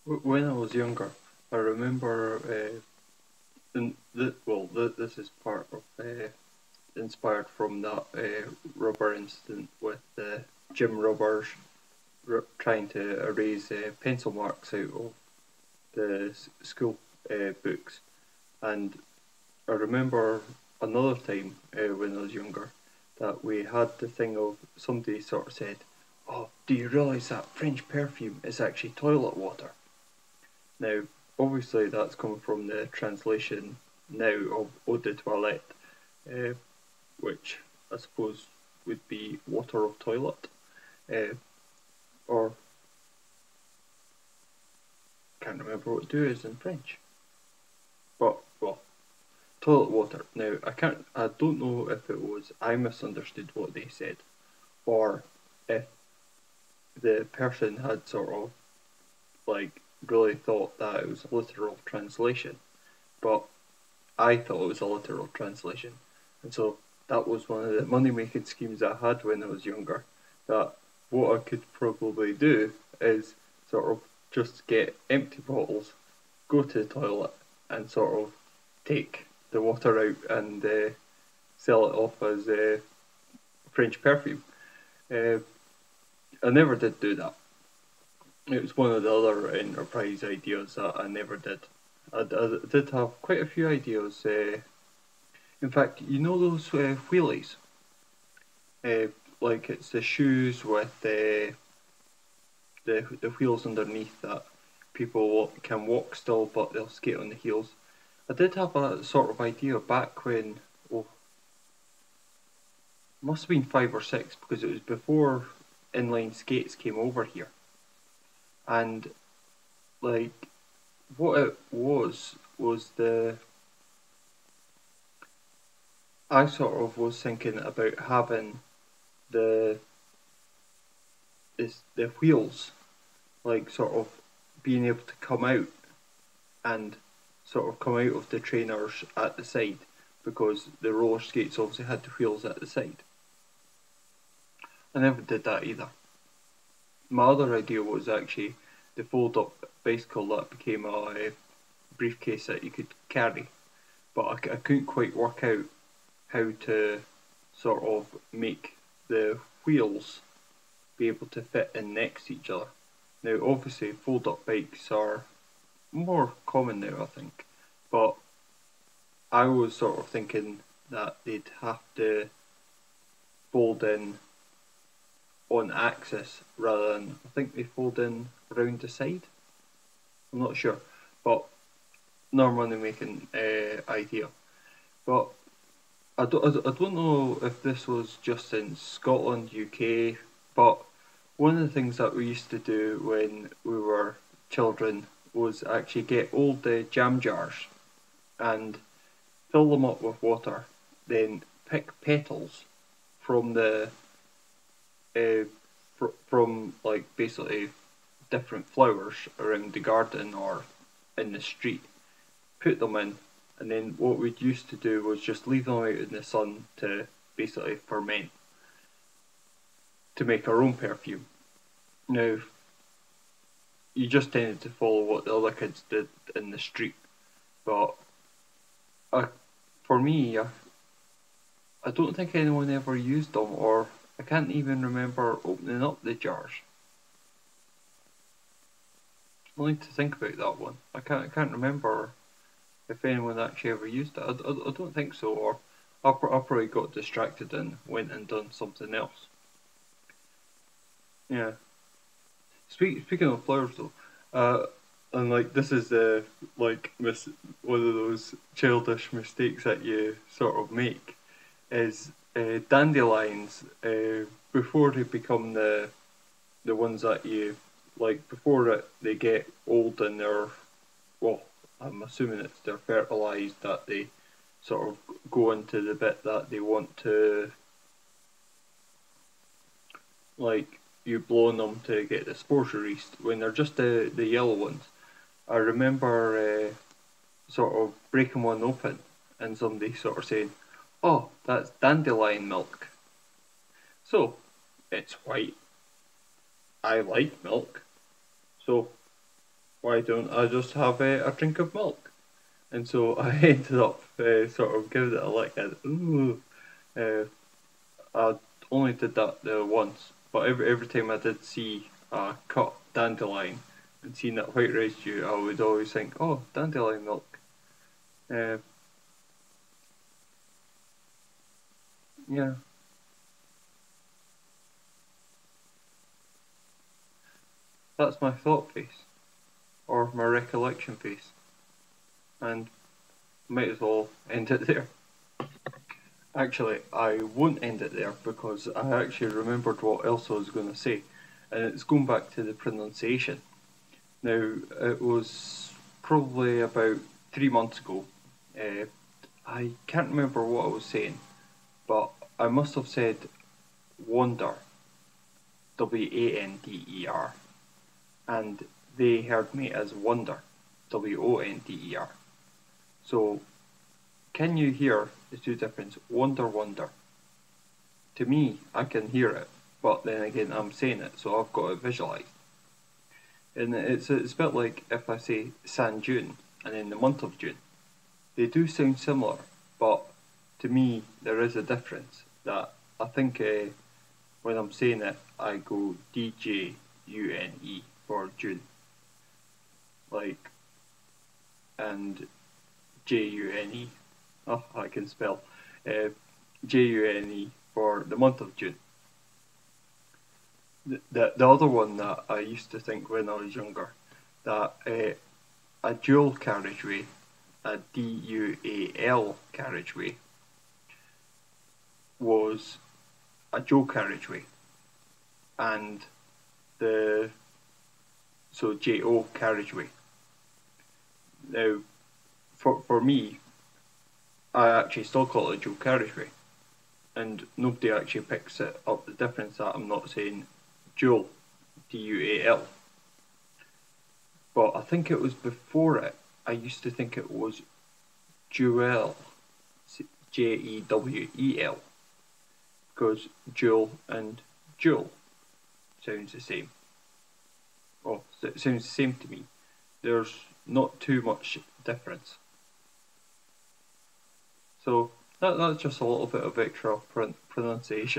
When I was younger, I remember, this is part of inspired from that rubber incident with gym rubbers trying to erase pencil marks out of the school books. And I remember another time when I was younger that we had the thing of somebody sort of said, "Oh, do you realise that French perfume is actually toilet water?" Now, obviously, that's come from the translation now of eau de toilette, uh, which I suppose would be water of toilet, uh, or can't remember what do is in French. But well, toilet water. Now, I don't know if it was I misunderstood what they said, or if the person had sort of like really thought that it was a literal translation, but I thought it was a literal translation, and so that was one of the money making schemes I had when I was younger. That what I could probably do is sort of just get empty bottles, go to the toilet, and sort of take the water out and sell it off as French perfume. Uh, I never did do that. It was one of the other enterprise ideas that I never did. I did have quite a few ideas. In fact, you know those wheelies? Uh, like it's the shoes with the wheels underneath that people can walk still, but they'll skate on the heels. I did have a sort of idea back when, oh, must have been 5 or 6 because it was before inline skates came over here. And like what it was I sort of was thinking about having the the wheels like sort of being able to come out and sort of come out of the trainers at the side because the roller skates obviously had the wheels at the side. I never did that either. My other idea was actually the fold up bicycle that became a briefcase that you could carry, but I couldn't quite work out how to sort of make the wheels be able to fit in next to each other. Now, obviously, fold up bikes are more common now, I think, but I was sort of thinking that they'd have to fold in on axis rather than I think they fold in around the side. I'm not sure, but another money making idea. But I don't know if this was just in Scotland, UK, but one of the things that we used to do when we were children was actually get old jam jars and fill them up with water, then pick petals from the uh, from like basically different flowers around the garden or in the street, put them in, and then what we'd used to do was just leave them out in the sun to basically ferment to make our own perfume. Now, you just tended to follow what the other kids did in the street, but uh, for me, I don't think anyone ever used them, or I can't even remember opening up the jars. I need to think about that one. I can't remember if anyone actually ever used it. I don't think so, or I probably got distracted and went and done something else. Yeah. Speaking of flowers though, and like this is like one of those childish mistakes that you sort of make is dandelions before they become the ones that you like before they get old and they're well, I'm assuming it's they're fertilized that they sort of go into the bit that they want to like you blow on them to get the spores released when they're just the yellow ones. I remember sort of breaking one open and somebody sort of saying, "Oh, that's dandelion milk." So it's white. I like milk, so why don't I just have a drink of milk? And so I ended up sort of giving it a lick and ooh, I only did that once, but every time I did see a cut dandelion and seen that white residue, I would always think, oh, dandelion milk. Uh, yeah, that's my thought face, or my recollection face, and might as well end it there. Actually, I won't end it there because I actually remembered what else I was going to say, and it's going back to the pronunciation. Now, it was probably about 3 months ago. Uh, I can't remember what I was saying, but I must have said Wander, Wander, and they heard me as Wonder, Wonder. So, can you hear the two differences? Wonder, wonder. To me, I can hear it, but then again, I'm saying it, so I've got it visualised. And it's a bit like if I say San June and in the month of June. They do sound similar, but to me, there is a difference that I think when I'm saying it, I go DJUNE for June, like, and JUNE. Oh, I can spell. JUNE for the month of June. The other one that I used to think when I was younger, that a dual carriageway, a DUAL carriageway, was a dual carriageway, and the so JO carriageway. Now, for me, I actually still call it a dual carriageway, and nobody actually picks it up the difference that I'm not saying dual, DUAL. But I think it was before it, I used to think it was Jewel, Jewel, because Jewel and Jewel sounds the same. Oh, it sounds the same to me. There's not too much difference. So that's just a little bit of extra pronunciation.